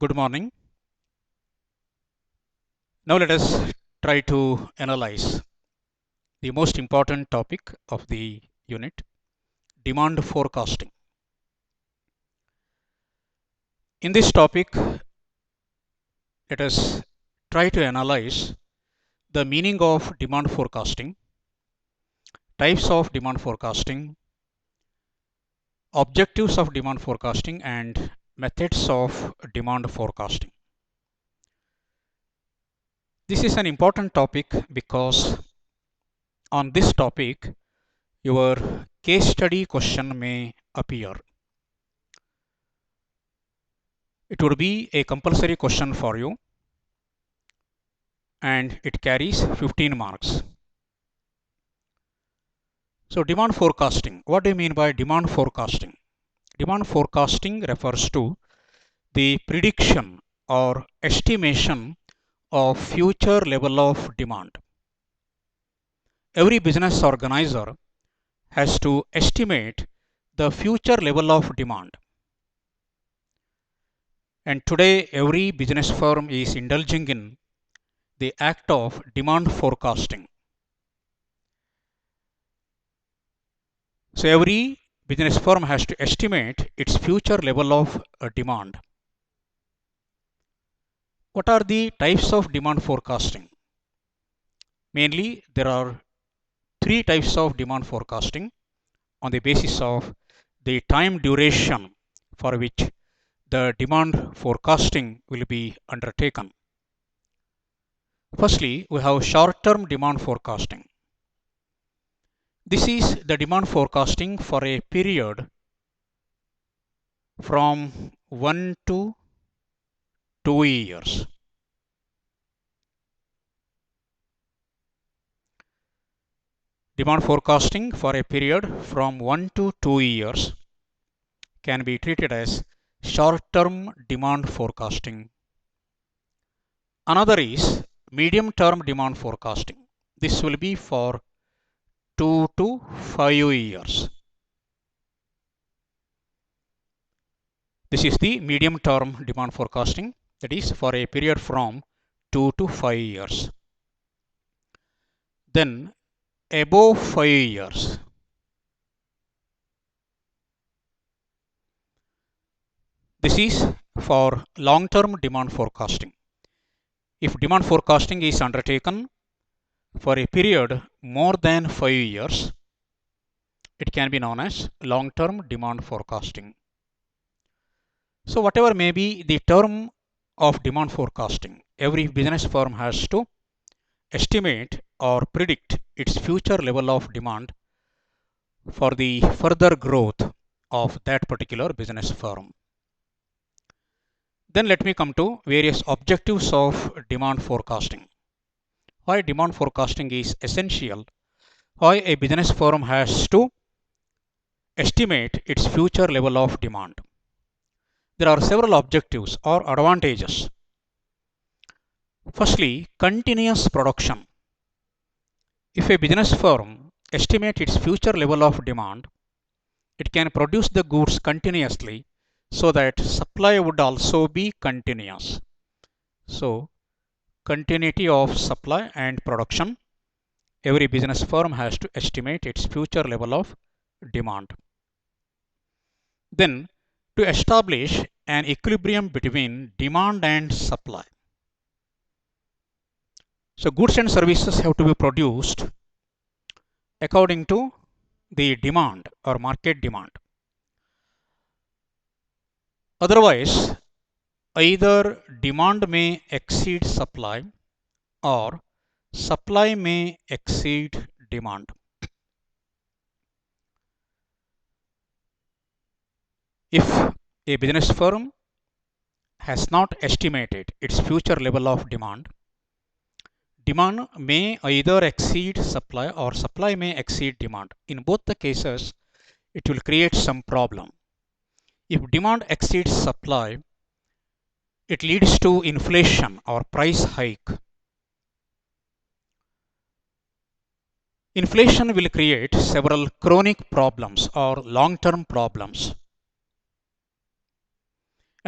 Good morning. Now let us try to analyze the most important topic of the unit, demand forecasting. In this topic, let us try to analyze the meaning of demand forecasting, types of demand forecasting, objectives of demand forecasting, and methods of demand forecasting. This is an important topic because on this topic, your case study question may appear. It would be a compulsory question for you and it carries 15 marks. So demand forecasting. What do you mean by demand forecasting? Demand forecasting refers to the prediction or estimation of future level of demand. Every business organizer has to estimate the future level of demand. And today every business firm is indulging in the act of demand forecasting. So every business firm has to estimate its future level of demand. What are the types of demand forecasting? Mainly, there are three types of demand forecasting on the basis of the time duration for which the demand forecasting will be undertaken. Firstly, we have short-term demand forecasting. This is the demand forecasting for a period from 1 to 2 years. Demand forecasting for a period from 1 to 2 years can be treated as short-term demand forecasting. Another is medium-term demand forecasting. This will be for 2 to 5 years. This is the medium-term demand forecasting, that is for a period from 2 to 5 years. Then above 5 years. This is for long-term demand forecasting. If demand forecasting is undertaken for a period more than 5 years, it can be known as long-term demand forecasting. So whatever may be the term of demand forecasting, every business firm has to estimate or predict its future level of demand for the further growth of that particular business firm. Then let me come to various objectives of demand forecasting. Why demand forecasting is essential, why a business firm has to estimate its future level of demand. There are several objectives or advantages. Firstly, continuous production. If a business firm estimates its future level of demand, it can produce the goods continuously so that supply would also be continuous. So, continuity of supply and production. Every business firm has to estimate its future level of demand. Then, to establish an equilibrium between demand and supply. So goods and services have to be produced according to the demand or market demand. Otherwise, either demand may exceed supply or supply may exceed demand. If a business firm has not estimated its future level of demand, demand may either exceed supply or supply may exceed demand. In both the cases, it will create some problem. If demand exceeds supply, it leads to inflation or price hike. Inflation will create several chronic problems or long-term problems.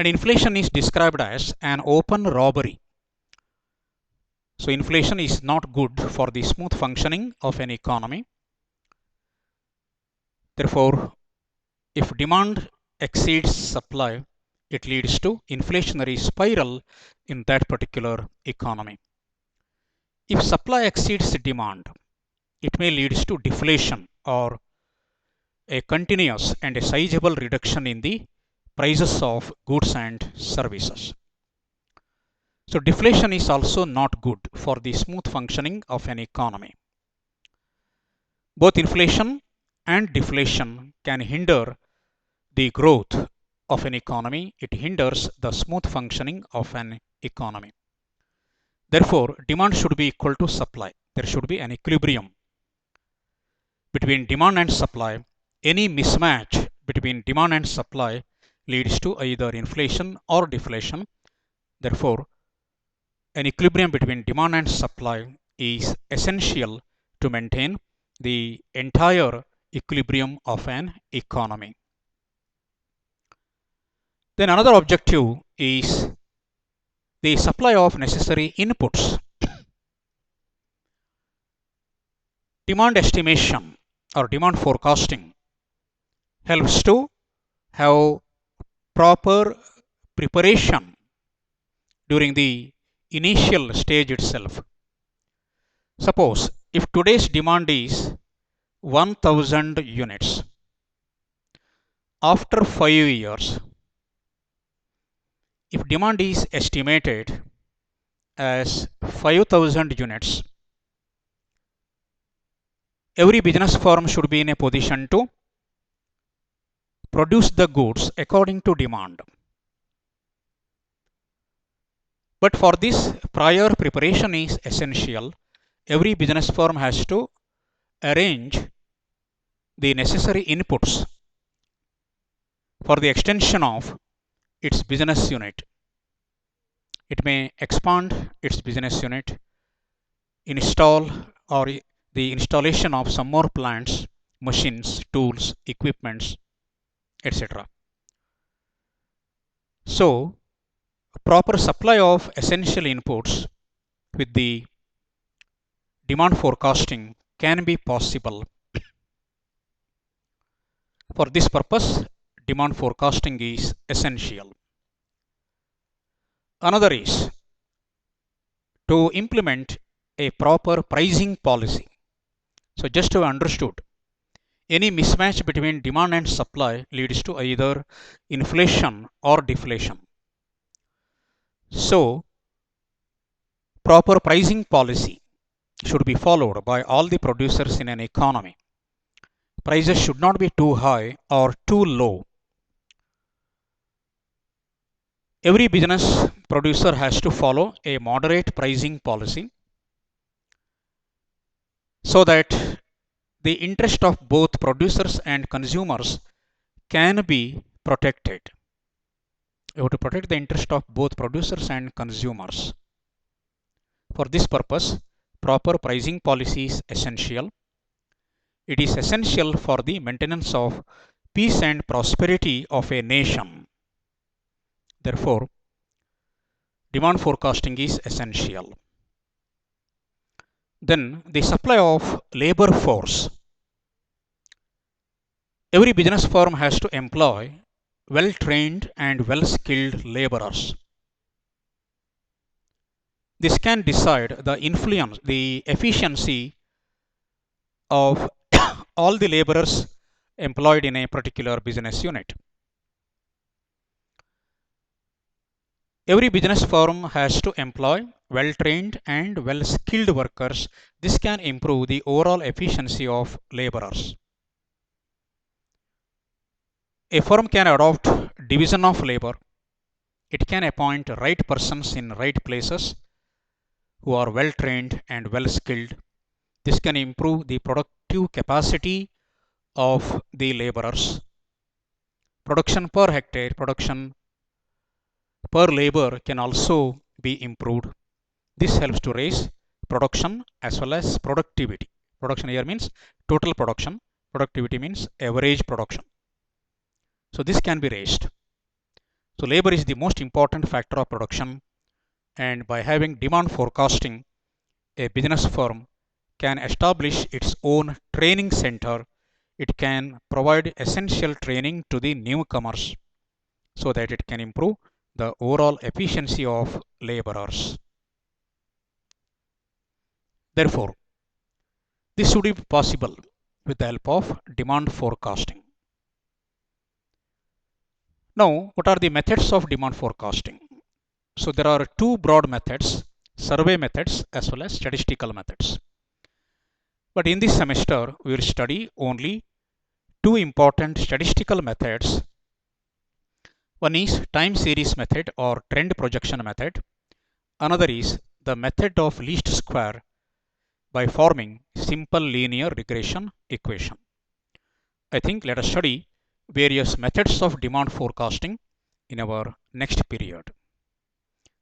And inflation is described as an open robbery. So inflation is not good for the smooth functioning of an economy. Therefore, if demand exceeds supply, it leads to inflationary spiral in that particular economy. If supply exceeds demand, it may lead to deflation or a continuous and a sizable reduction in the prices of goods and services. So deflation is also not good for the smooth functioning of an economy. Both inflation and deflation can hinder the growth of an economy. It hinders the smooth functioning of an economy. Therefore, demand should be equal to supply. There should be an equilibrium between demand and supply. Any mismatch between demand and supply leads to either inflation or deflation. Therefore, an equilibrium between demand and supply is essential to maintain the entire equilibrium of an economy. Then another objective is the supply of necessary inputs. Demand estimation or demand forecasting helps to have proper preparation during the initial stage itself. Suppose if today's demand is 1000 units, after 5 years, if demand is estimated as 5000 units, every business firm should be in a position to produce the goods according to demand. But for this, prior preparation is essential. Every business firm has to arrange the necessary inputs for the extension of its business unit. It may expand its business unit, install or the installation of some more plants, machines, tools, equipments, etc. So, proper supply of essential inputs with the demand forecasting can be possible. For this purpose, demand forecasting is essential. Another is to implement a proper pricing policy. So just to understood, any mismatch between demand and supply leads to either inflation or deflation. So proper pricing policy should be followed by all the producers in an economy. Prices should not be too high or too low. Every business producer has to follow a moderate pricing policy so that the interest of both producers and consumers can be protected. You have to protect the interest of both producers and consumers. For this purpose, proper pricing policy is essential. It is essential for the maintenance of peace and prosperity of a nation. Therefore, demand forecasting is essential. Then the supply of labor force. Every business firm has to employ well-trained and well-skilled laborers. This can decide the efficiency of all the laborers employed in a particular business unit. Every business firm has to employ well-trained and well-skilled workers. This can improve the overall efficiency of laborers. A firm can adopt division of labor. It can appoint right persons in right places who are well-trained and well-skilled. This can improve the productive capacity of the laborers. Production per hectare, production per labor can also be improved. This helps to raise production as well as productivity. Production here means total production. Productivity means average production. So this can be raised. So labor is the most important factor of production, and by having demand forecasting, a business firm can establish its own training center. It can provide essential training to the newcomers so that it can improve the overall efficiency of laborers. Therefore, this should be possible with the help of demand forecasting. Now, what are the methods of demand forecasting? So there are two broad methods, survey methods as well as statistical methods. But in this semester, we will study only two important statistical methods. One is time series method or trend projection method. Another is the method of least square by forming simple linear regression equation. I think let us study various methods of demand forecasting in our next period.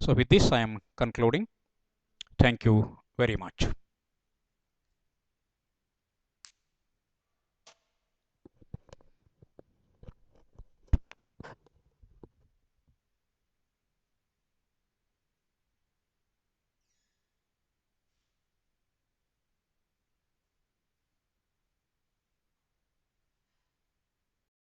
So with this I am concluding. Thank you very much.